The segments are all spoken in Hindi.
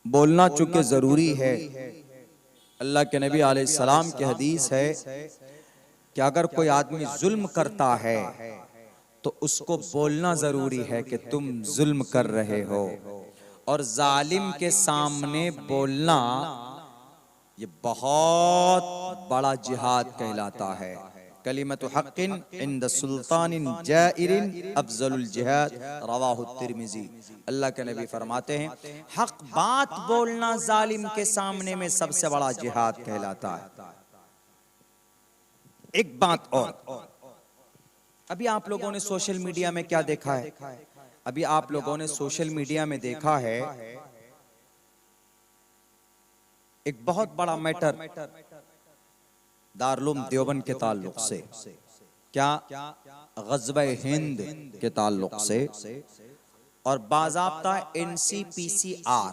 बोलना चूंकि जरूरी है। अल्लाह के नबी अलैहिस्सलाम की हदीस है कि अगर कोई आदमी जुल्म करता है तो उसको बोलना जरूरी है कि तुम जुल्म कर रहे हो। और जालिम के सामने बोलना ये बहुत बड़ा जिहाद कहलाता है। कलिमतु हक़्क़िन इंद सुल्तानिन जाइरिन अफ़ज़लुल जिहाद, रवाहु तिर्मिज़ी। अल्लाह के नबी फरमाते हैं हक बात बोलना जालिम के सामने में सबसे बड़ा जिहाद कहलाता है। एक बात और, अभी आप लोगों ने सोशल मीडिया में क्या देखा है? अभी आप लोगों ने सोशल मीडिया में देखा है एक बहुत बड़ा मैटर दारुल देवबंद के ताल्लुक से, क्या ग़ज़वा हिंद के ताल्लुक से, और बाज़ाब्ता NCPCR।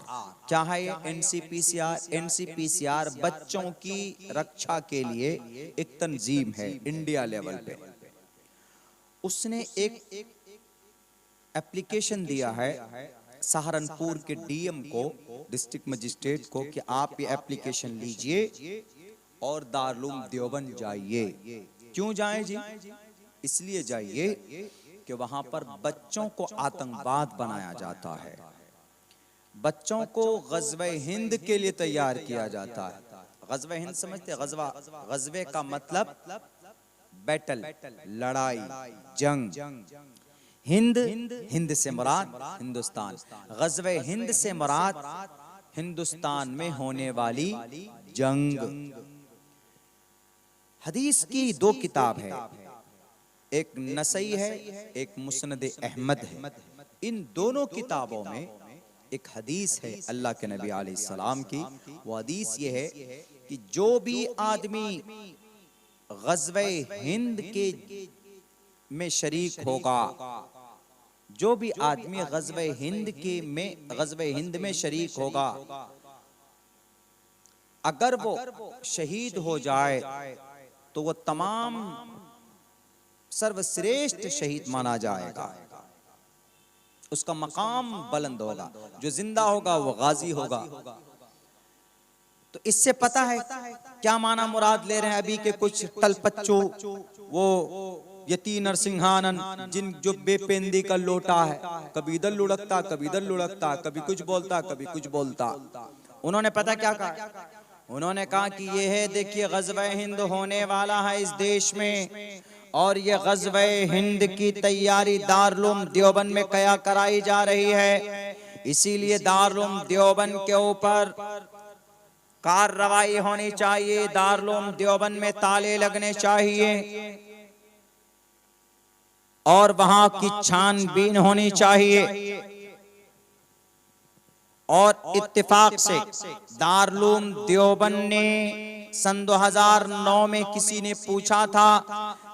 क्या है ये NCPCR? NCPCR बच्चों की रक्षा के लिए एक तंजीम है इंडिया लेवल पे। उसने एक एप्लीकेशन दिया है सहारनपुर के DM को, डिस्ट्रिक्ट मजिस्ट्रेट को, कि आप ये एप्लीकेशन लीजिए और दारुल देवबंद जाइए। क्यों जाएं जी? इसलिए जाइए कि वहां पर बच्चों को आतंकवाद बनाया जाता है, बच्चों को ग़ज़वा हिंद के लिए तैयार किया जाता है। ग़ज़वा हिंद समझते? ग़ज़वे का मतलब बैटल, लड़ाई, जंग। हिंद, हिंद से मुराद हिंदुस्तान। ग़ज़वा हिंद से मुराद हिंदुस्तान में होने वाली जंग। हदीस की दो किताब है, एक नसई है, एक मुस्नद अहमद है। इन दोनों किताबों में एक हदीस है अल्लाह के नबी अलैहिस्सलाम की। वो हदीस ये है कि जो भी आदमी ग़ज़वा हिंद के में शरीक होगा, जो भी आदमी ग़ज़वा हिंद में शरीक होगा, अगर वो शहीद हो जाए तो वो तमाम सर्वश्रेष्ठ शहीद माना जाएगा, उसका मकाम बुलंद होगा। जो जिंदा होगा वो गाजी होगा। तो इससे पता है क्या माना मुराद ले रहे हैं अभी के कुछ तलपच्चो, वो यती नरसिंहानन, जिन जो बेपेंदी का लोटा है, कभी इधर लुढ़कता कभी इधर लुढ़कता, कभी कुछ बोलता कभी कुछ बोलता। उन्होंने पता क्या कहा? उन्होंने कहा कि ये है, देखिए ग़ज़वा हिंद होने वाला है इस देश में, और ये ग़ज़वा हिंद की तैयारी दारुल देवबंद में क्या कराई जा रही है। इसीलिए दारुल देवबंद के ऊपर कार्रवाई होनी चाहिए, दारुल देवबंद में ताले लगने चाहिए और वहां की छानबीन होनी चाहिए। और इत्तेफाक से दारुल देवबंद ने सन 2009 में किसी ने पूछा था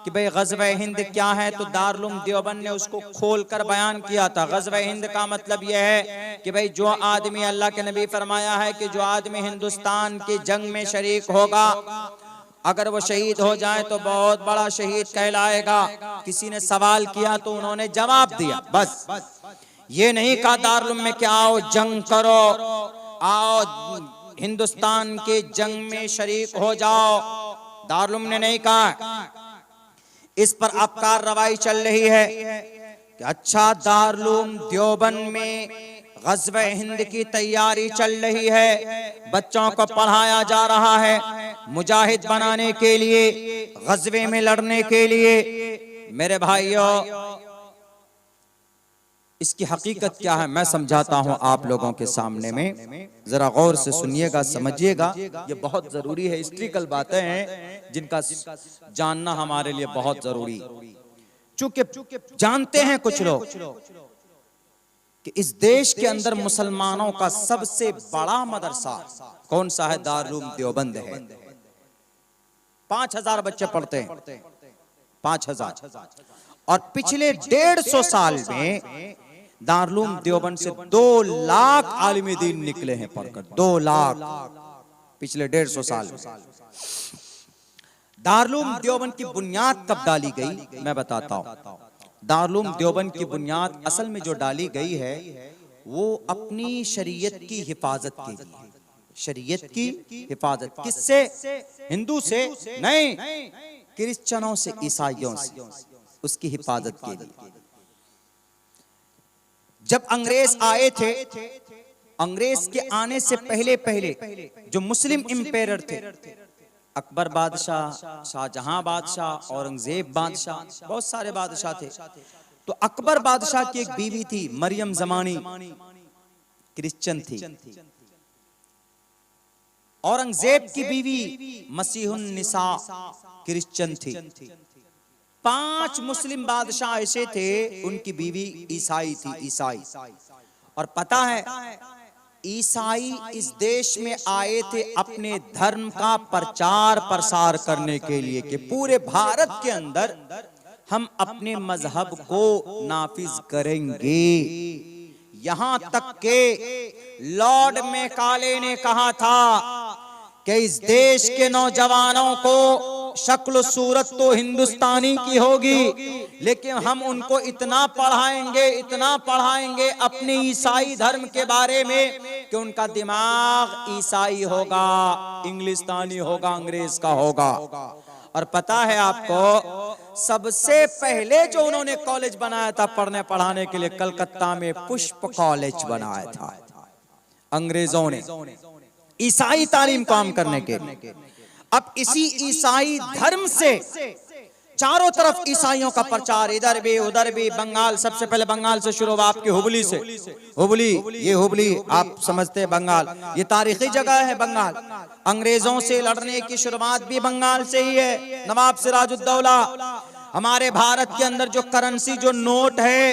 कि भाई ग़ज़वा हिंद क्या है, तो दारुल देवबंद ने उसको खोलकर बयान किया था। ग़ज़वा हिंद का मतलब यह है कि भाई जो आदमी, अल्लाह के नबी फरमाया है कि जो आदमी हिंदुस्तान की जंग में शरीक होगा, अगर वो शहीद हो जाए तो बहुत बड़ा शहीद कहलाएगा। किसी ने सवाल किया तो उन्होंने जवाब दिया, बस ये नहीं कहा दारुल में कि आओ जंग करो, आओ हिंदुस्तान के जंग में शरीक हो जाओ। दारुल ने नहीं कहा। इस पर अब कार्रवाई चल रही है कि अच्छा दारुल देवबंद में ग़ज़वा हिंद की तैयारी चल रही है, बच्चों को पढ़ाया जा रहा है मुजाहिद बनाने के लिए, ग़ज़वे में लड़ने के लिए। मेरे भाइयों, इसकी हकीकत क्या है मैं समझाता हूं आप लोगों के सामने में, जरा गौर से सुनिएगा, समझिएगा। ये बहुत जरूरी है, हिस्ट्रिकल बातें हैं जिनका जानना हमारे लिए बहुत जरूरी। चूंकि जानते हैं कुछ लोग कि इस देश के अंदर मुसलमानों का सबसे बड़ा मदरसा कौन सा है? दारुल देवबंद है। 5000 बच्चे पढ़ते हैं, 5000। और पिछले 150 साल में दारुल देवबंद से 2 लाख आलिम दीन निकले हैं पढ़कर, 2 लाख पिछले 150 साल में। दारुल देवबंद की बुनियाद कब डाली गई मैं बताता हूं। दारुल देवबंद की बुनियाद असल में जो डाली गई है वो अपनी शरीयत की हिफाजत के लिए, शरीयत की हिफाजत किससे? हिंदू से नहीं, क्रिश्चियनों से, ईसाइयों से, उसकी हिफाजत के लिए। जब अंग्रेज आए थे, अंग्रेज के आने से पहले पहले जो मुस्लिम इंपेरर थे, अकबर बादशाह, शाहजहां बादशाह, औरंगजेब बादशाह, बहुत सारे बादशाह थे। तो अकबर बादशाह की एक बीवी थी मरियम जमानी, क्रिश्चियन थी। औरंगजेब की बीवी मसीहुन निसा क्रिश्चियन थी। 5 मुस्लिम बादशाह ऐसे थे, उनकी बीवी ईसाई थी, ईसाई। और पता है, ईसाई इस देश में आए थे अपने धर्म का प्रचार प्रसार करने के लिए कि पूरे भारत के अंदर हम अपने मजहब को नाफिज करेंगे। यहां तक के लॉर्ड मैकाले ने कहा था कि इस देश के नौजवानों को शक्ल सूरत तो हिंदुस्तानी की होगी, लेकिन हम उनको इतना पढ़ाएंगे, इतना पढ़ाएंगे अपने ईसाई धर्म के बारे में कि उनका दिमाग ईसाई होगा, इंग्लिस्तानी होगा, अंग्रेज का होगा। और पता है आपको, सबसे पहले जो उन्होंने कॉलेज बनाया था पढ़ने पढ़ाने के लिए, कलकत्ता में पुष्प कॉलेज बनाया था अंग्रेजों ने, ईसाई तालीम काम करने के। अब इसी ईसाई धर्म से चारों तरफ ईसाइयों का प्रचार, इधर भी उधर भी। बंगाल, सबसे पहले बंगाल से शुरू हुआ, आपकी हुबली से। हुबली, ये हुबली आप समझते हैं, बंगाल ये तारीखी जगह है। बंगाल अंग्रेजों से लड़ने की शुरुआत भी बंगाल से ही है। नवाब सिराजुद्दौला, हमारे भारत के अंदर जो करेंसी, जो नोट है,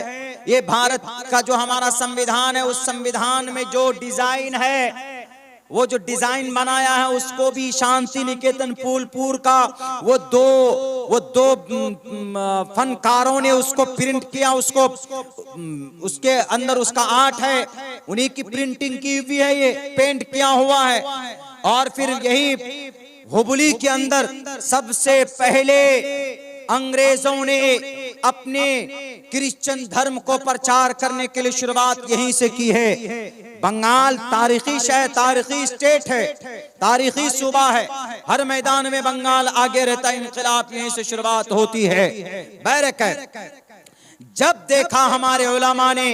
ये भारत का जो हमारा संविधान है, उस संविधान में जो डिजाइन है, वो जो डिजाइन बनाया है, उसको भी शांति निकेतन फूलपुर का वो दो फनकारों ने उसको प्रिंट किया, उसको उसके अंदर उसका आर्ट है, उन्हीं की प्रिंटिंग की हुई है, ये पेंट किया हुआ है। और फिर यही हुबली के अंदर सबसे पहले अंग्रेजों ने अपने क्रिश्चियन धर्म को प्रचार करने के लिए शुरुआत यहीं से की है। बंगाल तारीखी शहर, तारीखी स्टेट है, तारीखी सूबा है, हर मैदान में बंगाल आगे रहता है, इनकलाब यहीं से शुरुआत होती है। बैरक जब देखा हमारे उलमा ने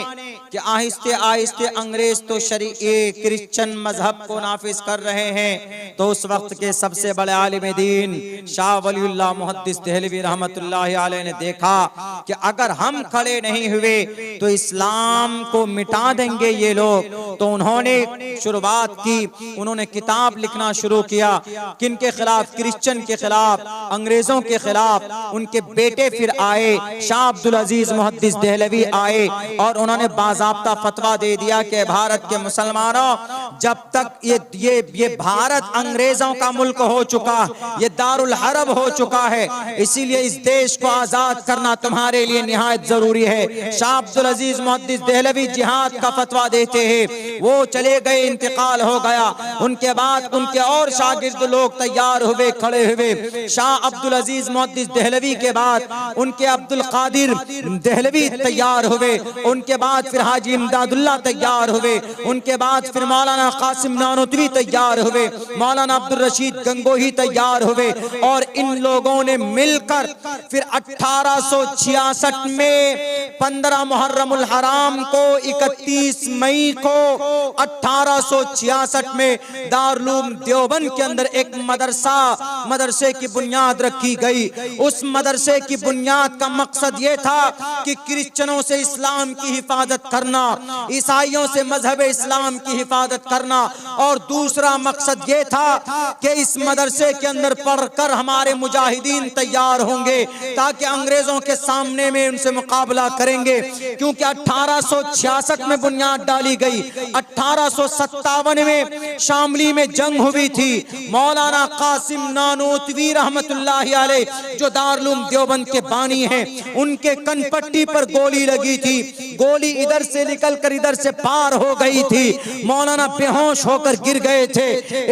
कि आहिस्ते आहिस्ते अंग्रेज तो क्रिश्चियन मजहब को नाफिज कर रहे हैं, तो उस वक्त के सबसे बड़े आलिम दीन शाह वलीउल्लाह मुहद्दिस देहलवी रहमतुल्लाहि अलैह ने देखा कि अगर हम खड़े नहीं हुए तो इस्लाम को मिटा देंगे ये लोग। तो उन्होंने शुरुआत की, उन्होंने किताब लिखना शुरू किया। किन के खिलाफ? क्रिश्चियन के खिलाफ, अंग्रेजों के खिलाफ। उनके बेटे फिर आए, शाह अब्दुल अजीज मुहद्दिस देहलवी आए, और उन्होंने बाज़ाब्ता फतवा दे दिया कि भारत के मुसलमानों, जब तक ये भारत अंग्रेजों का मुल्क हो चुका, ये दारुल हरब हो चुका है, इसीलिए इस देश को आजाद करना तुम्हारे लिए निहायत जरूरी है। शाह अब्दुल अजीज मुहद्दिस देहलवी जिहाद का फतवा देते हैं, वो चले गए, इंतकाल हो गया। उनके बाद उनके और शागिर्द लोग तैयार हुए, खड़े हुए। शाह अब्दुल अजीज मुहद्दिस देहलवी के बाद उनके अब्दुल कादिर देहलवी तैयार हुए, उनके बाद फिर हाजी इमदादुल्लाह तैयार हुए, उनके बाद फिर मौलाना कासिम नानोतवी तैयार हुए, मौलाना अब्दुल रशीद गंगोही तैयार हुए। और इन लोगों ने मिलकर फिर 1866 में 15 मुहर्रमुल हराम को, 31 मई को 1866 में दारुल देवबंद के अंदर एक मदरसे की बुनियाद रखी गई। उस मदरसे की बुनियाद का मकसद ये था कि क्रिश्चियनों से इस्लाम की हिफाजत करना, ईसाइयों से मजहब इस्लाम की हिफाजत करना, और दूसरा मकसद ये था कि इस मदरसे के अंदर पढ़कर हमारे मुजाहिदीन तैयार होंगे, ताकि अंग्रेजों के सामने में उनसे मुकाबला करेंगे। क्योंकि 1866 में बुनियाद डाली गई, 1857 में शामली में जंग हुई थी। मौलाना कासिम नानोतवी रहमतुल्लाहि अलैह जो दारुल देवबंद के बानी हैं, उनके कन पट्टी पर गोली लगी थी, गोली इधर से निकलकर इधर से पार हो गई थी। मौलाना बेहोश होकर गिर गए थे।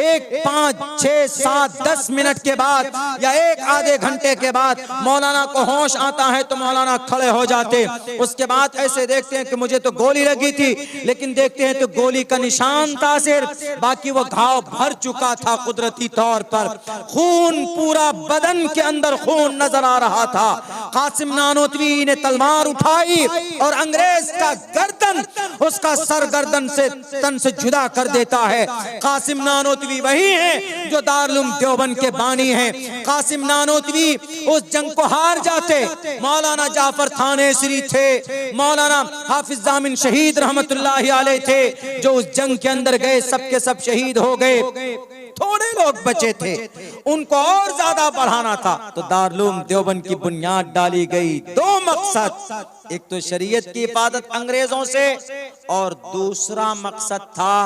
1, 5, 6, 7, 10 मिनट के बाद या 1 आधे घंटे के बाद मौलाना को होश आता है तो मौलाना खड़े हो जाते। उसके बाद ऐसे देखते हैं कि मुझे तो गोली लगी थी, लेकिन देखते हैं तो गोली का निशान था सिर्फ, बाकी वो घाव भर चुका था कुदरती तौर पर। खून पूरा बदन के अंदर खून नजर आ रहा था। कासिम नानोतवी ने तलवार उठाई और अंग्रेज का गर्दन, उसका सर गर्दन से तन से जुदा कर देता है। कासिम नानोतवी वही है जो दारुल देवबंद के बानी हैं। कासिम नानोतवी उस जंग को हार जाते। मौलाना जाफर थानेसरी थे, मौलाना हाफिज जामिन शहीद रहमतुल्लाहि अलैह थे, जो उस जंग के अंदर गए सबके सब शहीद हो गए। थोड़े लोग बचे थे, उनको और ज्यादा बढ़ाना था, तो दारुल देवबंद की बुनियाद डाली गई। 2 मकसद, एक तो शरीयत की हिफाजत अंग्रेजों से, और दूसरा मकसद था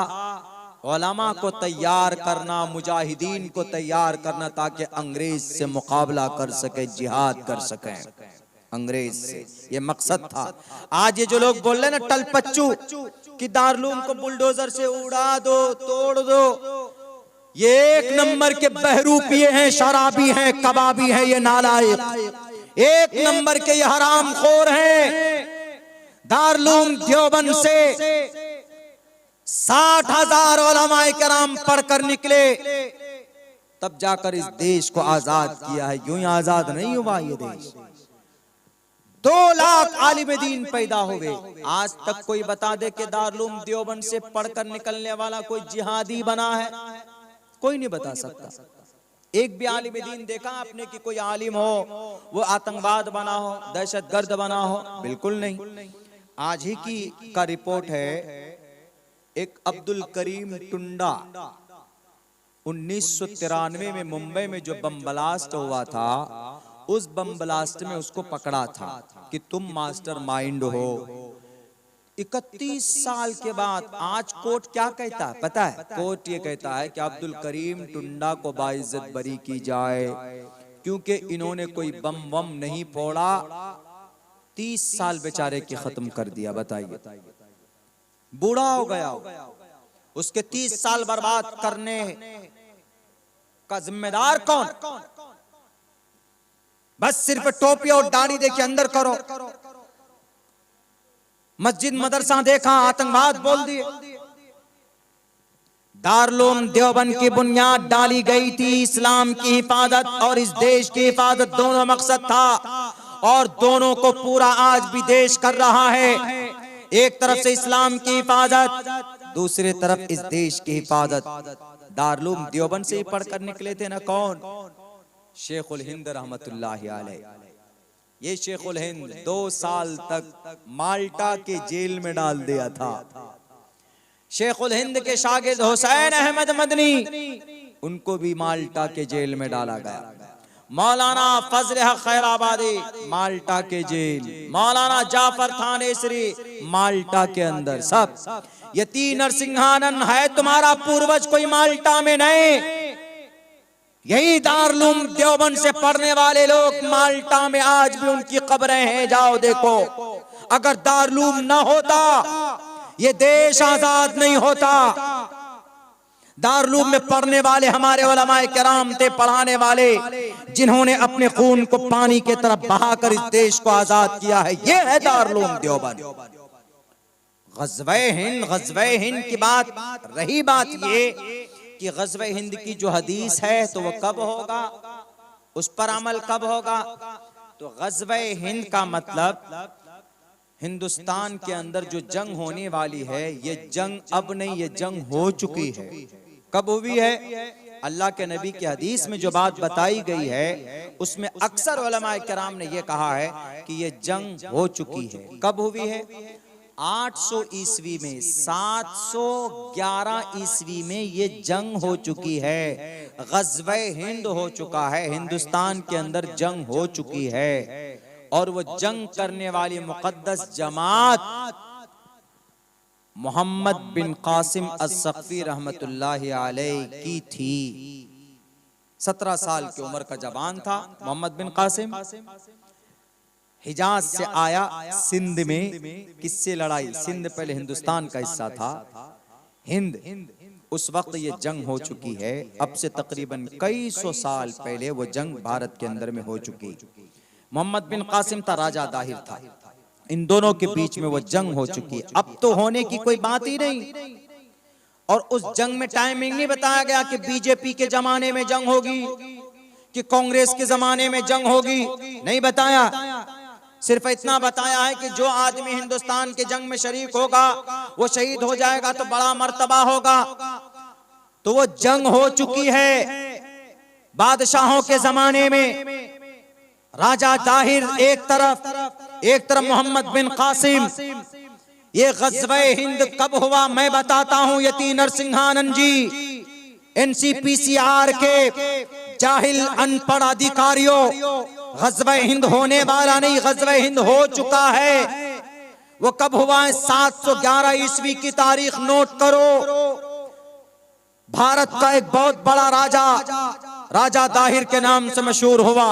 उलमा को तैयार करना, मुजाहिदीन को तैयार करना, ताकि अंग्रेज से मुकाबला कर सके, जिहाद कर सके अंग्रेज से। ये मकसद था। आज ये जो लोग बोल रहे ना टलपच्चू कि दारुल को बुलडोजर से उड़ा दो, तोड़ दो, ये 1 नंबर के बहरूपिये हैं, शराबी हैं, कबाबी हैं, ये नालायक 1 नंबर के ये हरामखोर हैं। दारुल देवबंद से 60,000 उलमाए किराम पढ़कर निकले, तब जाकर इस देश को आजाद किया है। यूं ही आजाद नहीं हुआ ये देश। 2 लाख आलिम दीन पैदा हुए। आज तक कोई बता दे कि दारुल देवबंद से पढ़कर निकलने वाला कोई जिहादी बना है? कोई नहीं बता सकता। एक भी आलिम दीन देखा आपने कि कोई आलिम हो वो आतंकवाद बना हो, दहशतगर्द बना हो? बिल्कुल नहीं। आज ही की का रिपोर्ट है, एक अब्दुल करीम टुंडा 1993 में मुंबई में जो बम ब्लास्ट हुआ था, उस बम ब्लास्ट में उसको पकड़ा था कि तुम मास्टर माइंड हो। 31 साल के बाद आज कोर्ट क्या कहता है पता है? कोर्ट ये कहता है कि अब्दुल करीम टुंडा को बाइज्जत बरी की जाए, क्योंकि इन्होंने कोई बम वम नहीं फोड़ा। 30 साल बेचारे की खत्म कर दिया। बताइए, बूढ़ा हो गया, उसके 30 साल बर्बाद करने का जिम्मेदार कौन? बस सिर्फ टोपी और दाढ़ी देखिए अंदर करो, मस्जिद मदरसा देखा, आतंकवाद बोल दिए। दारुल देवबंद की बुनियाद डाली गई थी इस्लाम की हिफाजत और इस देश की हिफाजत, दोनों मकसद था, और दोनों को पूरा आज भी देश कर रहा है। एक तरफ से इस्लाम की हिफाजत, दूसरी तरफ इस देश की हिफाजत। दारुल देवबंद से ही पढ़कर निकले थे ना कौन? शेखुल हिंद रहमतुल्लाहि अलैह। ये शेखुल हिंद 2 साल तक माल्टा के जेल में डाल दिया था। शेखुल हिंद के शागिर्द हुसैन अहमद मदनी, उनको भी माल्टा के जेल में डाला गया। मौलाना फजल हक खैराबादी माल्टा के जेल, मौलाना जाफर थानेसरी माल्टा के अंदर। सब ये 3 नरसिंहानंद है तुम्हारा पूर्वज, कोई माल्टा में नहीं। यही दारुल देवबंद से पढ़ने वाले लोग माल्टा में आज भी उनकी कब्रें हैं, जाओ देखो। अगर दारुल न होता ये देश आजाद नहीं होता। दारुल में पढ़ने वाले हमारे उलमाए किराम थे, पढ़ाने वाले, जिन्होंने अपने खून को पानी की तरफ बहाकर इस देश को आजाद किया है। ये है दारुल देवबंद। ग़ज़वे हिंद की बात रही, बात ये कि ग़ज़वे हिंद की जो हदीस है तो वो कब होगा, उस पर अमल कब होगा? तो ग़ज़वे हिंद का मतलब हिंदुस्तान के अंदर जो जंग होने वाली है, ये जंग अब नहीं, ये जंग हो चुकी है। कब हुई है? अल्लाह के नबी की हदीस में जो बात बताई गई है उसमें अक्सर उलमाए किराम ने ये कहा है कि ये जंग हो चुकी है। कब हुई है? 800 ईस्वी में, 711 ईस्वी में ये जंग हो चुकी है। ग़ज़वे हिंद हो चुका है, हिंदुस्तान के अंदर जंग हो चुकी है। और वो जंग करने वाली मुक़द्दस जमात मोहम्मद बिन कासिम अस-सक़फ़ी रहमतुल्लाहि अलैह की थी। 17 साल की उम्र का जवान था मोहम्मद बिन कासिम। हिजाज से आया सिंध में। किससे लड़ाई? सिंध पहले हिंदुस्तान का हिस्सा था, हिंद। उस वक्त ये जंग हो चुकी है, अब से तकरीबन कई सौ साल पहले वो जंग भारत के अंदर में हो चुकी। मोहम्मद बिन कासिम था, राजा दाहिर था, इन दोनों के बीच में वो जंग हो चुकी है। अब तो होने की कोई बात ही नहीं। और उस जंग में टाइमिंग नहीं बताया गया कि बीजेपी के जमाने में जंग होगी कि कांग्रेस के जमाने में जंग होगी, नहीं बताया। सिर्फ इतना बताया है कि जो आदमी हिंदुस्तान के जंग में शरीक होगा वो शहीद हो जाएगा तो बड़ा मर्तबा होगा। तो वो जंग हो चुकी है बादशाहों के जमाने में। राजा दाहिर एक तरफ मोहम्मद बिन कासिम। ये ग़ज़वे हिंद कब हुआ मैं बताता हूं यति नरसिंहानंद जी। एनसीपीसीआर के जाहिल अनपढ़ अधिकारियों, ग़ज़वे हिंद होने वाला नहीं, ग़ज़वे हिंद हो चुका है। वो कब हुआ है? 711 ईस्वी की तारीख नोट करो। भारत का एक बहुत बड़ा राजा दाहिर के नाम से मशहूर हुआ।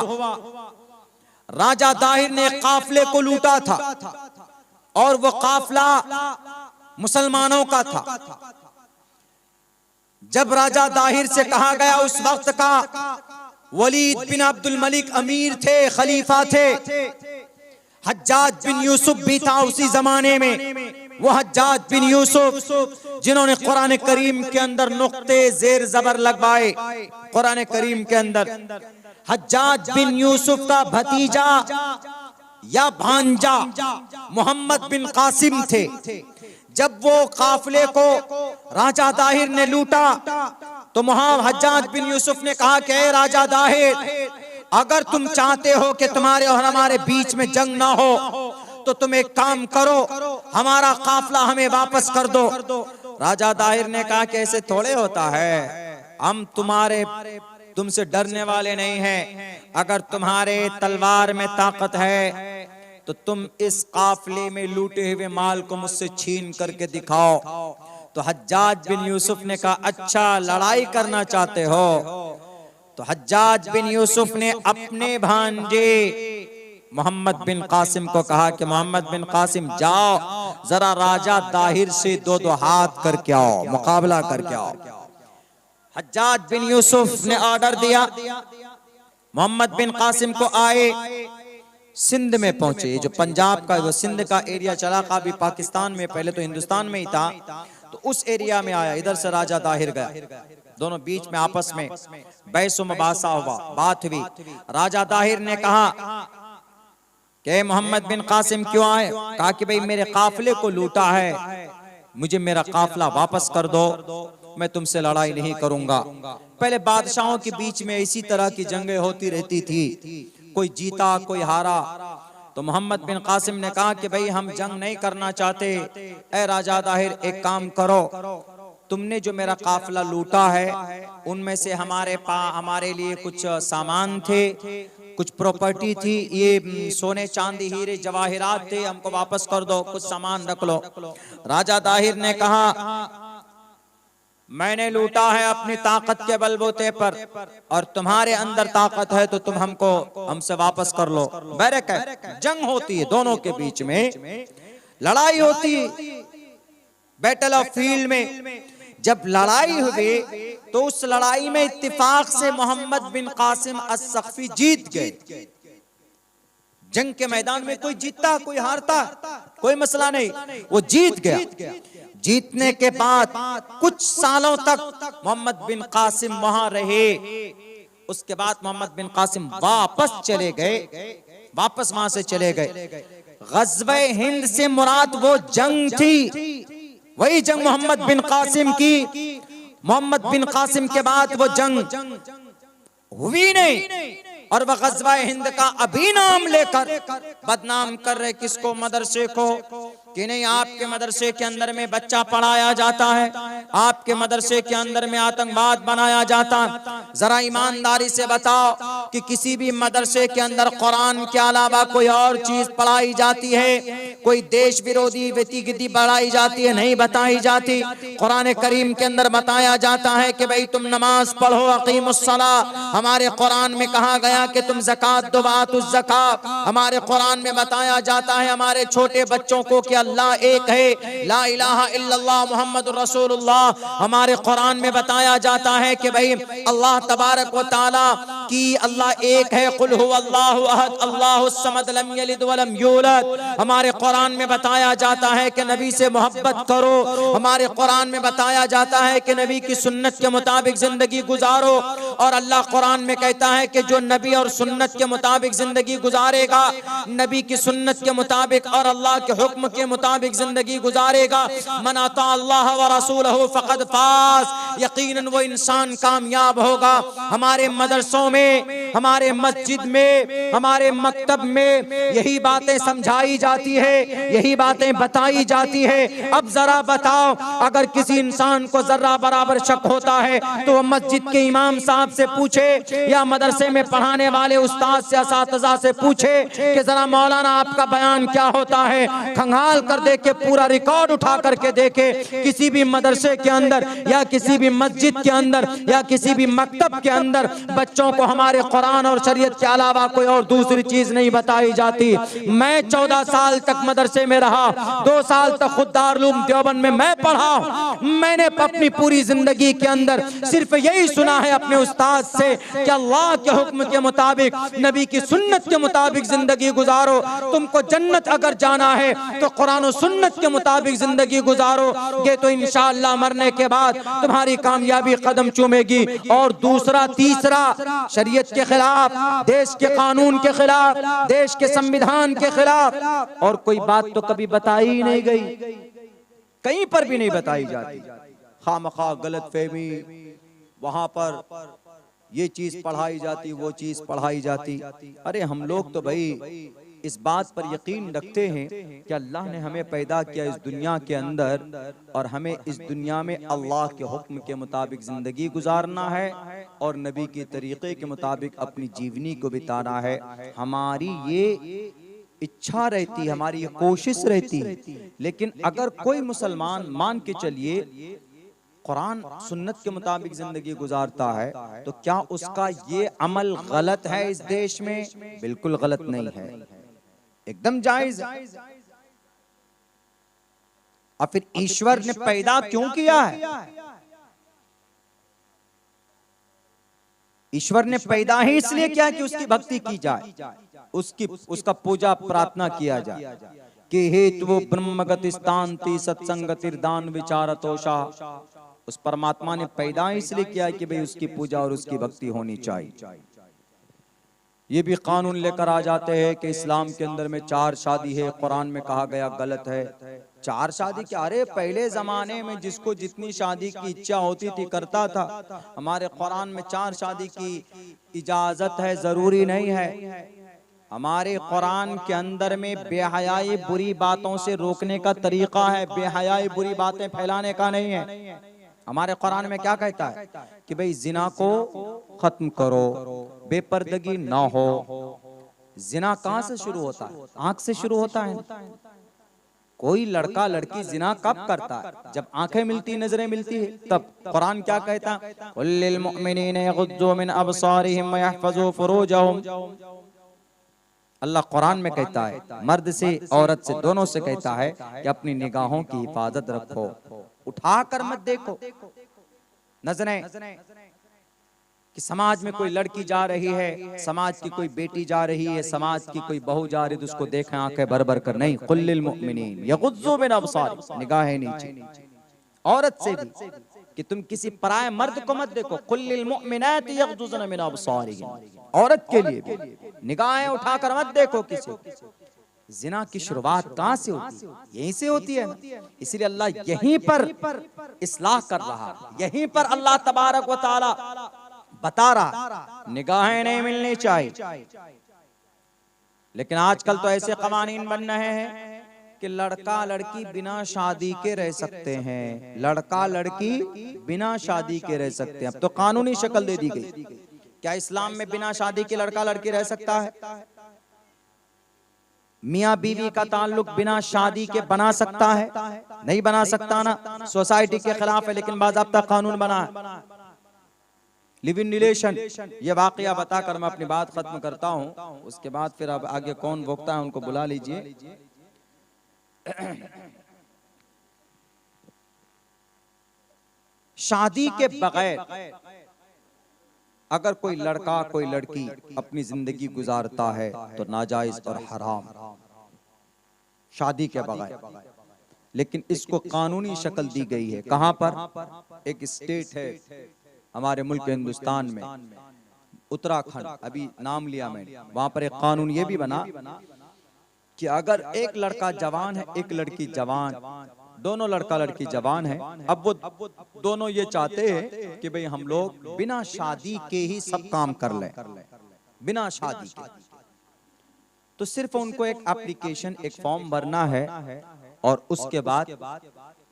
राजा दाहिर ने काफले को लूटा था और वो काफला मुसलमानों का था। जब राजा दाहिर से कहा गया, उस वक्त का वलीद बिन अब्दुल मलिक अमीर थे, खलीफा थे। हज्जाज बिन यूसुफ भी था उसी जमाने में। वो हज्जाज बिन यूसुफ जिन्होंने कुरान करीम के अंदर नुक्ते जेर जबर लगवाए। कुरान करीम के अंदर हज्जाज बिन यूसुफ का भतीजा या भांजा मोहम्मद बिन कासिम थे। जब वो काफले को राजा दाहिर ने लूटा तो हज्जाज बिन यूसुफ ने कहा कि राजा दाहिर, अगर तुम चाहते हो कि तुम्हारे और हमारे बीच में जंग ना हो तो तुम एक काम करो, हमारा काफला हमें वापस कर दो। राजा दाहिर ने कहा कि ऐसे थोड़े होता है, हम तुमसे डरने वाले नहीं हैं। अगर तुम्हारे तलवार में ताकत है तो तुम इस काफले में लूटे हुए माल को मुझसे छीन करके दिखाओ। तो हज्जाज बिन यूसुफ ने कहा, अच्छा लड़ाई करना चाहते हो? तो हज्जाज बिन यूसुफ ने अपने भांजे मोहम्मद बिन कासिम को कहा कि मोहम्मद बिन कासिम जाओ जरा राजा दाहिर से दो हाथ करके आओ, मुकाबला करके आओ। हज्जाज बिन यूसुफ ने ऑर्डर दिया, मोहम्मद बिन कासिम को आए, सिंध में पहुंचे। जो पंजाब का वो सिंध का एरिया चला का भी पाकिस्तान में, पहले तो हिंदुस्तान में ही था, तो उस एरिया में आया। इधर से राजा दाहिर गया, दोनों बीच में आपस में बहस मुबासा हुआ, बात हुई। राजा दाहिर ने कहा कि मोहम्मद बिन कासिम क्यों आए? कहा कि भाई मेरे काफले को लूटा है, मुझे मेरा काफला वापस कर दो, मैं तुमसे लड़ाई नहीं करूंगा। पहले बादशाहों के बीच में इसी तरह की जंगें होती रहती थी, कोई जीता कोई हारा। तो मोहम्मद बिन कासिम ने कहा कि भाई हम जंग नहीं करना चाहते, ए राजा दाहिर एक काम करो, तुमने जो मेरा काफला लूटा है उनमें से हमारे लिए कुछ सामान थे, कुछ प्रॉपर्टी थी, ये सोने चांदी हीरे जवाहिरात थे, हमको वापस कर दो, कुछ सामान रख लो। राजा दाहिर ने कहा मैंने लूटा है अपनी ताकत के बलबूते पर, और तुम्हारे अंदर ताकत है तो तुम हमसे वापस कर लो। बैरक है, जंग होती है, दोनों के बीच में लड़ाई होती है। बैटल ऑफ फील्ड में जब लड़ाई हुई तो उस लड़ाई में इत्तिफाक से मोहम्मद बिन कासिम अस-सख्फी जीत गए। जंग के मैदान में कोई जीतता कोई हारता कोई मसला नहीं, वो जीत गया। जीतने के बाद कुछ सालों तक मोहम्मद बिन कासिम वहां रहे। उसके बाद मोहम्मद बिन कासिम वापस चले गए, वापस वहां से चले गए। ग़ज़वे हिंद से मुराद वो जंग थी, वही जंग मोहम्मद बिन कासिम की। मोहम्मद बिन कासिम के बाद वो जंग हुई नहीं, और वह ग़ज़वा हिंद का अभी नाम लेकर बदनाम कर रहे किसको? मदरसे को, कि नहीं आपके मदरसे के अंदर में बच्चा पढ़ाया जाता है, आपके मदरसे के अंदर में आतंकवाद बनाया जाता है। जरा ईमानदारी से बताओ कि किसी भी मदरसे के अंदर कुरान के अलावा कोई और चीज पढ़ाई जाती है? कोई देश विरोधी गतिविधि बढ़ाई जाती है? नहीं बताई जाती। कुरान करीम के अंदर बताया जाता है कि भाई तुम नमाज पढ़ो, अकीमुस्सला। हमारे कुरान में कहा गया कि तुम ज़कात दो, आतुज़ ज़कात। हमारे कुरान में बताया जाता है हमारे छोटे बच्चों को कि अल्लाह एक है, ला इलाहा इल्लल्लाह मुहम्मदुर रसूलुल्लाह। हमारे कुरान में बताया जाता है कि भाई अल्लाह तबारक व तआला कि अल्लाह एक है, कुल हुवल्लाहु अहद अल्लाहुस समद लम यलिद वलम यूलद। हमारे कुरान में बताया जाता है कि नबी से मोहब्बत करो। हमारे कुरान में बताया जाता है कि नबी की सुन्नत के मुताबिक जिंदगी गुजारो। और अल्लाह कुरान में कहता है कि जो नबी और सुन्नत के मुताबिक जिंदगी गुजारेगा, नबी की सुन्नत के मुताबिक और अल्लाह के हुक्म के मुताबिक जिंदगी गुजारेगा, मन अता अल्लाह व रसूलहु फक़द फाज़, यकीनन वो इंसान कामयाब होगा। हमारे मदरसों में, हमारे मस्जिद में, हमारे मकतब में यही बातें समझाई जाती है, यही बातें बताई जाती है। अब जरा बताओ, अगर किसी इंसान को जर्रा बराबर शक होता है तो वो मस्जिद के इमाम साहब से पूछे या मदरसे में पढ़ाने वाले उस्ताद से, असातिज़ा से पूछे कि जरा मौलाना आपका बयान क्या होता है। खंगाल कर देखे, पूरा रिकॉर्ड उठा करके देखे, किसी भी मदरसे के अंदर या किसी भी मस्जिद के अंदर या किसी भी मकतब के अंदर बच्चों को हमारे कुरान और शरीयत के अलावा कोई और दूसरी चीज नहीं बताई जाती। मैं 14 साल तक मदरसे में रहा, 2 साल तक खुद दारुल देवबंद में मैं पढ़ा। मैंने अपनी पूरी जिंदगी के अंदर सिर्फ यही सुना है अपने उस्ताद से कि अल्लाह के हुक्म के मुताबिक, नबी की सुन्नत के मुताबिक जिंदगी गुजारो। तुमको जन्नत अगर जाना है तो कुरान और सुन्नत के मुताबिक जिंदगी गुजारोगे तो इंशाअल्लाह मरने के बाद तुम्हारी कामयाबी कदम चूमेगी। और दूसरा, तीसरा, शरीयत के खिलाफ, देश के कानून के खिलाफ, देश के संविधान के खिलाफ और कोई बात तो कभी बताई ही नहीं गई, कहीं पर भी नहीं बताई जाती। खामखा गलतफहमी, वहां पर ये चीज पढ़ाई जाती, वो चीज पढ़ाई जाती। अरे हम लोग तो भाई इस बात पर यकीन रखते हैं कि अल्लाह ने हमें पैदा किया इस दुनिया के अंदर और हमें इस दुनिया में अल्लाह के हुक्म के मुताबिक जिंदगी गुजारना है और नबी के तरीके के मुताबिक अपनी जीवनी को बिताना है। हमारी ये इच्छा रहती है, हमारी ये कोशिश रहती है। लेकिन अगर कोई मुसलमान मान के चलिए कुरान सुन्नत के मुताबिक जिंदगी गुजारता है तो क्या उसका ये अमल गलत है इस देश में? बिल्कुल गलत नहीं है, एकदम जायज है। और फिर ईश्वर ने पैदा क्यों किया है? ईश्वर ने पैदा ही इसलिए किया कि उसकी भक्ति की जाए, उसका पूजा प्रार्थना किया जाए कि हेतु ब्रह्मगति स्थान्ति सत्संगतिर्दान विचारतोषा। उस परमात्मा ने पैदा इसलिए किया कि भाई उसकी पूजा और उसकी भक्ति होनी चाहिए। ये भी कानून लेकर आ जाते हैं कि इस्लाम के अंदर में 4 शादी है, कुरान में कहा गया गलत है। 4 शादी क्या? अरे पहले जमाने में जिसको जितनी शादी की इच्छा होती थी करता था। हमारे कुरान में 4 शादी की इजाजत है, जरूरी नहीं है। हमारे कुरान के अंदर में बेहयाई बुरी बातों से रोकने का तरीका है, बेहयाई बुरी बातें फैलाने का नहीं है। हमारे कुरान में क्या कहता है कि भाई जिना को खत्म करो, बेपर्दगी ना हो। जिना कहां से शुरू होता है? आंख से शुरू होता है। कोई लड़का लड़की जिना कब करता है? जब आंखें मिलती, नजरें मिलती है तब। कुरान क्या कहता है? कुल्लिल मुमिनीना यग़ुद्दू मिन अबसारिहिम व यहफ़ज़ू फुरूजहुम। अल्लाह कुरान में कहता है मर्द से औरत से दोनों से कहता है कि अपनी निगाहों की हिफाजत रखो, उठा कर मत देखो नजरें। कि समाज में कोई लड़की जा रही है, समाज की कोई बेटी जा रही है, समाज की कोई बहू जा रही है तो उसको देखें आंखें भर भर कर नहीं। कुल्लिल मुमिनीन यग़ुद्दू मिन अबसारिहिम, निगाहें नीचे। औरत से भी कि तुम किसी पराये मर्द को मत देखो। कुल्लिल मुमिनाति यग़ुद्दुना मिन अबसारिहिम, औरत के लिए भी निगाहें उठाकर मत देखो किसी। जिना की शुरुआत कहां से होती है? यहीं से होती है ना। इसलिए अल्लाह यहीं पर इस्लाह कर रहा, यहीं पर अल्लाह तबारक व तआला बता रहा निगाहें नहीं मिलनी चाहिए। लेकिन आजकल तो ऐसे कवानीन बन रहे हैं कि लड़का लड़की बिना शादी के रह सकते हैं, लड़का लड़की बिना शादी के रह सकते हैं। अब तो कानूनी शक्ल दे दी गई। क्या इस्लाम में बिना शादी के लड़का लड़की रह सकता है? मियाँ बीवी का ताल्लुक बिना शादी के बना सकता है? नहीं बना सकता ना। सोसाइटी के खिलाफ है, लेकिन बाज़ाब्ता कानून बना है। लिव इन रिलेशन, ये वाकया बताकर मैं अपनी बात खत्म करता हूं। उसके बाद फिर अब आगे कौन भोगता है उनको बुला लीजिए। शादी के बगैर अगर कोई लड़का कोई लड़की अपनी जिंदगी गुजारता है तो नाजायज और हराम, शादी के बगैर। लेकिन इसको कानूनी शक्ल दी गई है। कहां पर? एक स्टेट है हमारे मुल्क हिंदुस्तान में, उत्तराखंड, अभी नाम लिया मैंने। वहां पर एक कानून ये भी बना कि अगर एक लड़का जवान है, एक लड़की जवान, दोनों लड़का लड़की जवान है, अब वो दोनों ये चाहते हैं कि भाई हम लोग बिना शादी के ही सब काम कर लें, बिना शादी के, तो सिर्फ उनको एक एप्लीकेशन, एक फॉर्म भरना है और उसके बाद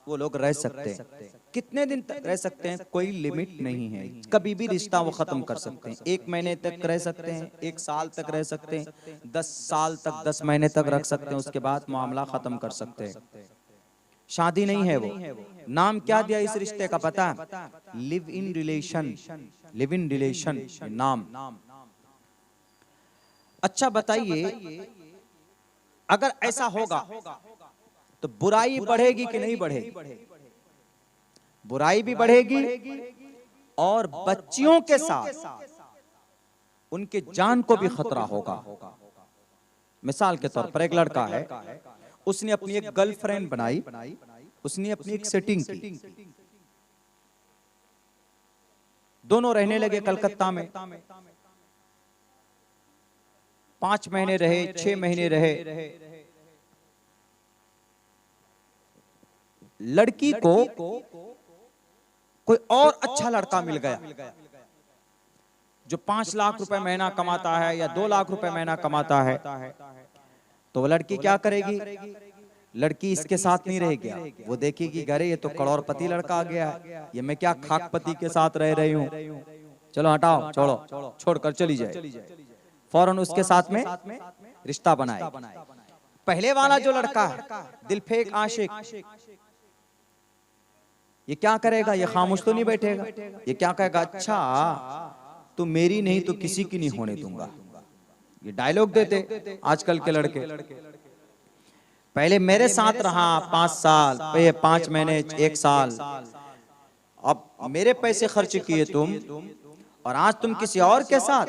वो लोग रह सकते हैं। कितने दिन तक रह सकते हैं? कोई लिमिट नहीं है। कभी भी रिश्ता वो खत्म कर सकते हैं। 1 महीने तक रह सकते हैं, 1 साल तक रह सकते हैं, 10 साल तक, 10 महीने तक रख सकते हैं। उसके बाद मामला खत्म कर सकते हैं। शादी नहीं है वो। नाम क्या दिया इस रिश्ते का पता है? Live in relation, live in relation नाम। अच्छा बताइए, अगर ऐसा होगा तो बुराई बढ़ेगी कि नहीं बढ़ेगी? बुराई भी बढ़ेगी और बच्चियों के साथ उनके जान को भी खतरा होगा। मिसाल के तौर पर एक लड़का है, उसने अपनी एक गर्लफ्रेंड बनाई, उसने अपनी एक सेटिंग की, दोनों रहने लगे कलकत्ता में। 5 महीने रहे, 6 महीने रहे। लड़की को कोई और अच्छा लड़का मिल गया जो 5 लाख रुपए महीना कमाता है या 2 लाख रुपए महीना कमाता है, तो वो लड़की क्या करेगी? लड़की इसके साथ नहीं रहेगी। वो देखेगी अरे ये तो करोड़पति लड़का आ गया है, ये मैं क्या खाकपति के साथ रह रही हूँ, चलो हटाओ, छोड़ो, छोड़कर चली जाए। फौरन उसके साथ में रिश्ता बनाए। पहले वाला जो लड़का है, दिलफेक आशिक, ये क्या करेगा? ये खामोश तो नहीं बैठेगा। ये क्या कहेगा? अच्छा तू मेरी नहीं तो किसी की नहीं होने दूंगा। ये डायलॉग देते आजकल के लड़के। पहले मेरे साथ रहा 5 साल, 5 महीने, 1 साल, अब मेरे पैसे खर्च किए तुम, और आज तुम किसी और के साथ।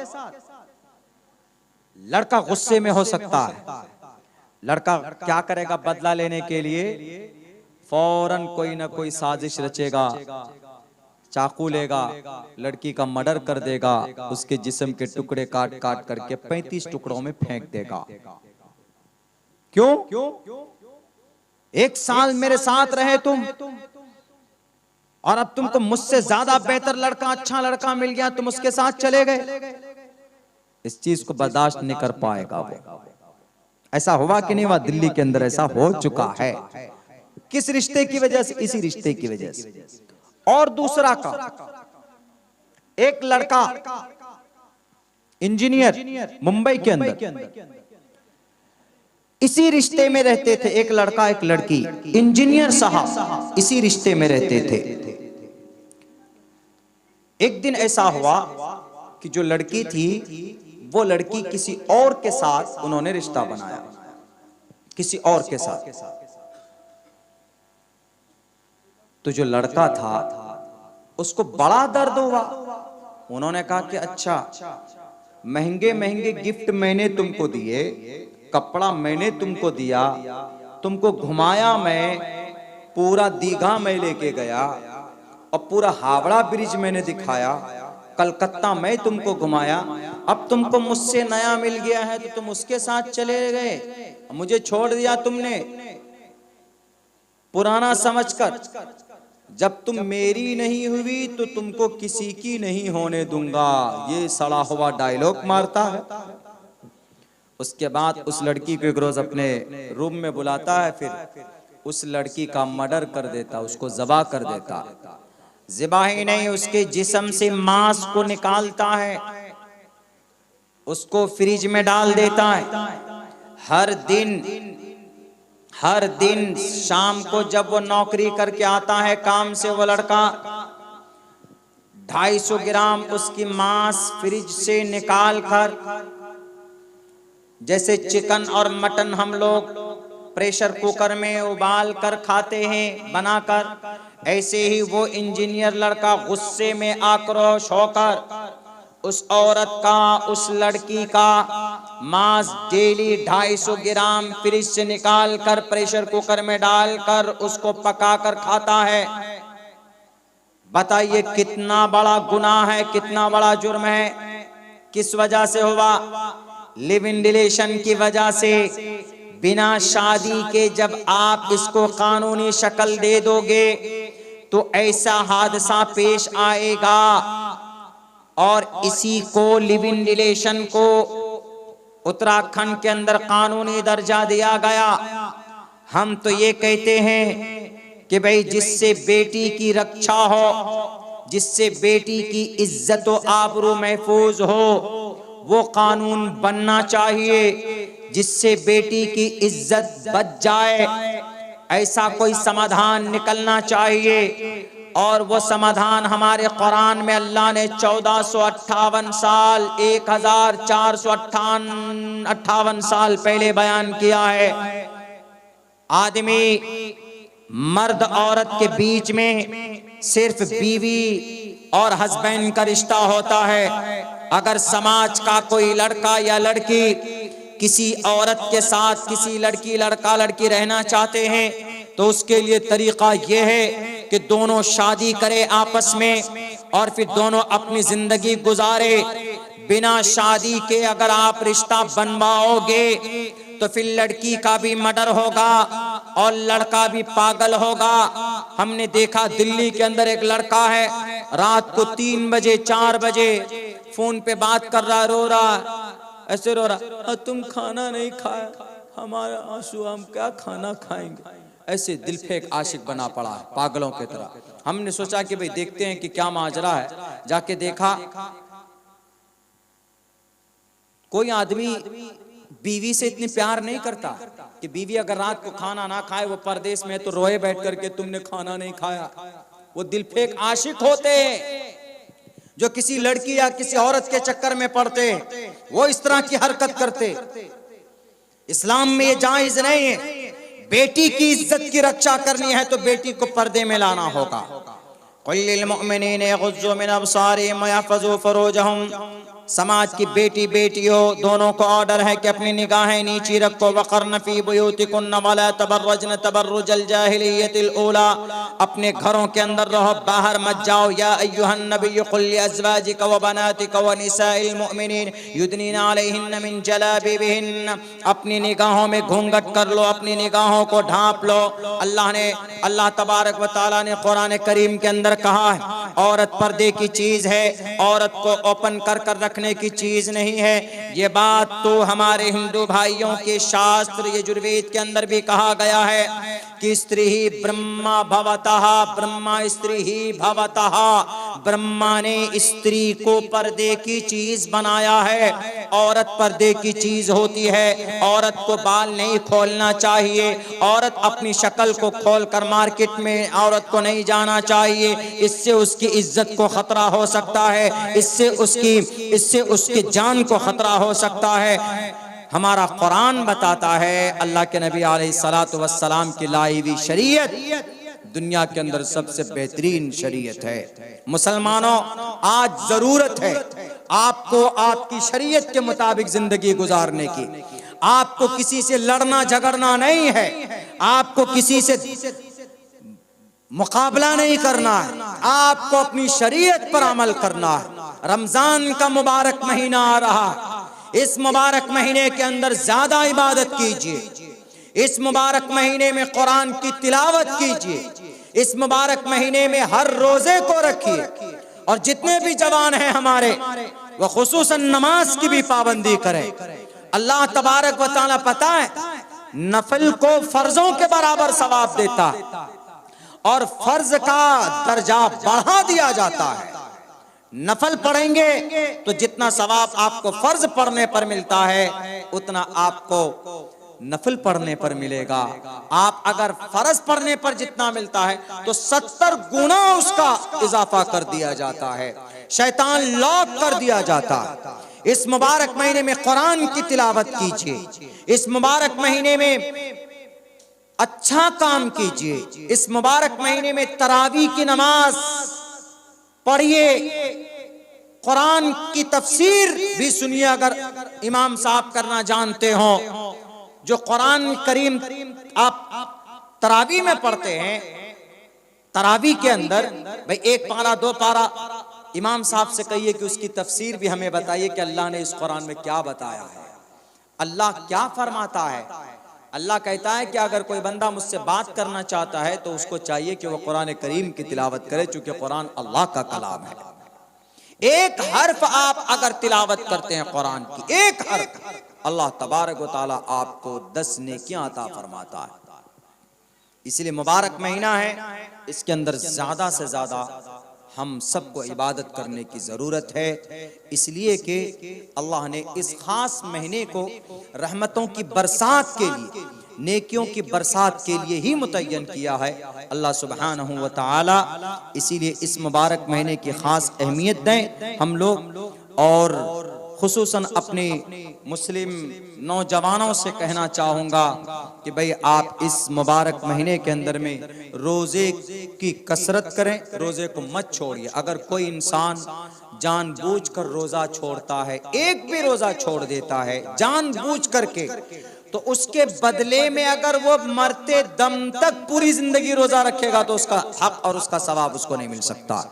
लड़का गुस्से में हो सकता है। लड़का क्या करेगा? बदला लेने के लिए फौरन कोई ना कोई साजिश रचेगा, चाकू लेगा, लड़की का मर्डर कर देगा, उसके जिस्म के टुकड़े काट काट करके 35 टुकड़ों में फेंक देगा। क्यों? 1 साल मेरे साथ रहे तुम, और अब तुमको मुझसे ज्यादा बेहतर लड़का, अच्छा लड़का मिल गया, तुम उसके साथ चले गए। इस चीज को बर्दाश्त नहीं कर पाएगा वो। ऐसा हुआ कि नहीं हुआ? दिल्ली के अंदर ऐसा हो चुका है। किस रिश्ते की वजह से? इसी रिश्ते की वजह से। और दूसरा का, एक लड़का इंजीनियर मुंबई के अंदर, इसी रिश्ते में रहते थे। एक लड़का एक लड़की, इंजीनियर साहब इसी रिश्ते में रहते थे। एक दिन ऐसा हुआ कि जो लड़की थी, वो लड़की किसी और के साथ उन्होंने रिश्ता बनाया, किसी और के साथ। तो जो लड़का था उसको बड़ा दर्द हुआ। उन्होंने कहा कि अच्छा, महंगे महंगे गिफ्ट मैंने तुमको दिए, कपड़ा मैंने तुमको दिया, तुमको घुमाया, मैं पूरा दीघा मैं लेके गया, और पूरा हावड़ा ब्रिज मैंने दिखाया, कलकत्ता मैं तुमको घुमाया। अब तुमको मुझसे नया मिल गया है तो तुम उसके साथ चले गए, मुझे छोड़ दिया तुमने पुराना समझकर। जब तुम मेरी नहीं हुई तो तुमको किसी की नहीं होने दूंगा। ये सड़ा हुआ डायलॉग मारता है। उसके बाद उस लड़की को एक रोज अपने रूम में बुलाता है, फिर उस लड़की का मर्डर कर देता, उसको ज़बा कर देता। ज़िबा ही नहीं, उसके जिस्म से मांस को निकालता है, उसको फ्रिज में डाल देता है। हर दिन शाम को जब वो नौकरी करके आता है काम से, वो लड़का 250 ग्राम उसकी मांस फ्रिज से निकाल कर, जैसे चिकन और मटन हम लोग प्रेशर कुकर में उबाल कर खाते हैं बनाकर, ऐसे ही वो इंजीनियर लड़का गुस्से में आक्रोश होकर उस औरत का, उस लड़की का मांस डेली 250 ग्राम फ्रिज से निकाल कर प्रेशर कुकर में डालकर उसको पकाकर खाता है। बताइए कितना बड़ा गुनाह है, कितना बड़ा जुर्म है। किस वजह से हुआ? लिव इन रिलेशन की वजह से। बिना शादी के जब आप इसको कानूनी शक्ल दे दोगे तो ऐसा हादसा पेश आएगा। और इसी को, लिव इन रिलेशन को उत्तराखंड के अंदर कानूनी दर्जा दिया गया। हम तो ये कहते हैं कि भाई जिससे बेटी की रक्षा हो, जिससे बेटी की इज्जत व आबरू महफूज हो, वो कानून बनना चाहिए। जिससे बेटी की इज्जत बच जाए, ऐसा कोई समाधान निकलना चाहिए। और वो समाधान हमारे कुरान में अल्लाह ने 1458 साल, 1458 साल पहले बयान किया है। आदमी मर्द औरत के बीच में सिर्फ बीवी और हस्बैंड का रिश्ता होता है। अगर समाज का कोई लड़का या लड़की किसी औरत के साथ, किसी लड़की लड़का लड़की रहना चाहते हैं तो उसके लिए तरीका यह है कि दोनों शादी करे आपस में और फिर दोनों अपनी जिंदगी गुजारे। बिना शादी के अगर आप रिश्ता बनवाओगे तो फिर लड़की का भी मर्डर होगा और लड़का भी पागल होगा। हमने देखा दिल्ली के अंदर एक लड़का है, रात को 3 बजे 4 बजे फोन पे बात कर रहा, रो रहा, ऐसे रो रहा, तुम खाना नहीं खाया, हमारा आंसू, हम क्या खाना खाएंगे। ऐसे दिल फेंक आशिक बना पड़ा है, पागलों की तरह। हमने सोचा कि भाई देखते हैं कि क्या माजरा है। जाके देखा, कोई आदमी बीवी से इतनी प्यार नहीं करता कि बीवी अगर रात को खाना ना खाए, वो परदेश में तो रोए बैठ करके तुमने खाना नहीं खाया। वो दिल फेंक आशिक होते जो किसी लड़की या किसी औरत के चक्कर में पड़ते, वो इस तरह की हरकत करते। इस्लाम में ये जायज नहीं है। बेटी की इज्जत की रक्षा करनी है तो बेटी को पर्दे में लाना होगा। कुल्लिल मुमिनीन यग़ुज़्ज़ू मिन अब्सारिहिम व यहफ़ज़ू फ़ुरूजहुम। समाज की बेटी बेटियों दोनों को ऑर्डर है कि अपनी निगाहें नीची रखो। वक़र्न फ़ी बुयूतिकुन्न वला तबर्रजन तबर्रुजल जाहिलिय्यतिल ऊला। अपने घरों के अंदर रहो, बाहर मत जाओ। या अय्युहन नबिय्यु कुल लिअज़वाजिका व बनातिका व निसाइल मुमिनीन युदनीना अलैहिन्न मिन जलाबिबिहिन्न। अपनी निगाहों में घूंघट कर लो, अपनी निगाहों को ढांप लो। अल्लाह तबारक व तआला ने कुरान करीम के अंदर कहा है औरत पर्दे की चीज है, औरत को ओपन कर कर रखने की चीज नहीं है। ये बात तो हमारे हिंदू भाइयों के शास्त्र यजुर्वेद के अंदर भी कहा गया है कि स्त्री ही ब्रह्मा भवतः, ब्रह्मा स्त्री ही भवतः। ब्रह्मा ने स्त्री को पर्दे की चीज बनाया है। औरत पर्दे की चीज होती है। औरत को बाल नहीं खोलना चाहिए। औरत अपनी शक्ल को खोलकर मार्केट में औरत को नहीं जाना चाहिए। इससे उसकी इज्जत को खतरा हो सकता है, इससे उसकी जान को खतरा हो सकता है। हमारा कुरान बताता है, अल्लाह के नबी अलैहिस्सलातु वस्सलाम की लाई हुई शरीयत दुनिया के अंदर सबसे बेहतरीन शरीयत है। मुसलमानों, आज जरूरत है आपको आपकी शरीयत के मुताबिक जिंदगी गुजारने की। आपको किसी से लड़ना झगड़ना नहीं है, आपको किसी से मुकाबला नहीं करना है, आपको अपनी शरीयत पर अमल करना है। रमजान का मुबारक महीना आ रहा है। इस मुबारक महीने के अंदर ज्यादा इबादत कीजिए। इस मुबारक महीने में कुरान की तिलावत कीजिए। इस मुबारक महीने में हर रोजे को रखिए। और जितने भी जवान हैं हमारे, वो खुसूसन नमाज की भी पाबंदी करें। अल्लाह तबारक व तआला पता है नफल को फर्जों के बराबर सवाब देता है और फर्ज का दर्जा बढ़ा दिया जाता है। नफल पढ़ेंगे तो जितना सवाब आपको फर्ज पढ़ने पर मिलता है उतना आपको नफल पढ़ने पर मिलेगा। आप अगर फर्ज पढ़ने पर जितना मिलता है तो 70 गुना उसका इजाफा कर दिया जाता है, शैतान लॉक कर दिया जाता है। इस मुबारक महीने में कुरान की तिलावत कीजिए, इस मुबारक महीने में अच्छा काम कीजिए, इस मुबारक महीने में तरावी की नमाज पढ़िए, कुरान की तफसीर भी सुनिए अगर इमाम साहब करना जानते हो। जो कुरान करीम आप तरावी में पढ़ते हैं, तरावी के अंदर भाई 1 पारा 2 पारा इमाम साहब से कहिए कि उसकी तफसीर भी हमें बताइए कि अल्लाह ने इस कुरान में क्या बताया है, अल्लाह क्या फरमाता है। अल्लाह कहता है कि अगर कोई बंदा मुझसे बात करना चाहता है तो उसको चाहिए कि वह कुरान करीम की तिलावत करे, चूंकि कुरान अल्लाह का कलाम है। एक हर्फ आप अगर तिलावत करते हैं कुरान की, एक हर्फ, अल्लाह तबारक व तआला आपको 10 नेकियां अता फरमाता है। इसलिए मुबारक महीना है, इसके अंदर ज्यादा से ज्यादा हम सबको इबादत करने की जरूरत है, इसलिए कि अल्लाह ने इस खास महीने को रहमतों की बरसात के लिए, नेकियों की बरसात के लिए ही मुतय्यन किया है अल्लाह सुब्हानहू व तआला। इसीलिए इस मुबारक महीने की खास अहमियत दें हम लोग, और खुसूसन अपने मुस्लिम नौजवानों से कहना चाहूँगा कि भाई आप इस मुबारक महीने के अंदर में रोज़े की कसरत करें, रोज़े को मत छोड़िए। अगर कोई इंसान जानबूझकर रोज़ा छोड़ता है, एक भी रोज़ा छोड़ देता है जानबूझ करके, तो उसके बदले में अगर वो मरते दम तक पूरी जिंदगी रोज़ा रखेगा तो उसका हक और उसका सवाब उसको नहीं मिल सकता।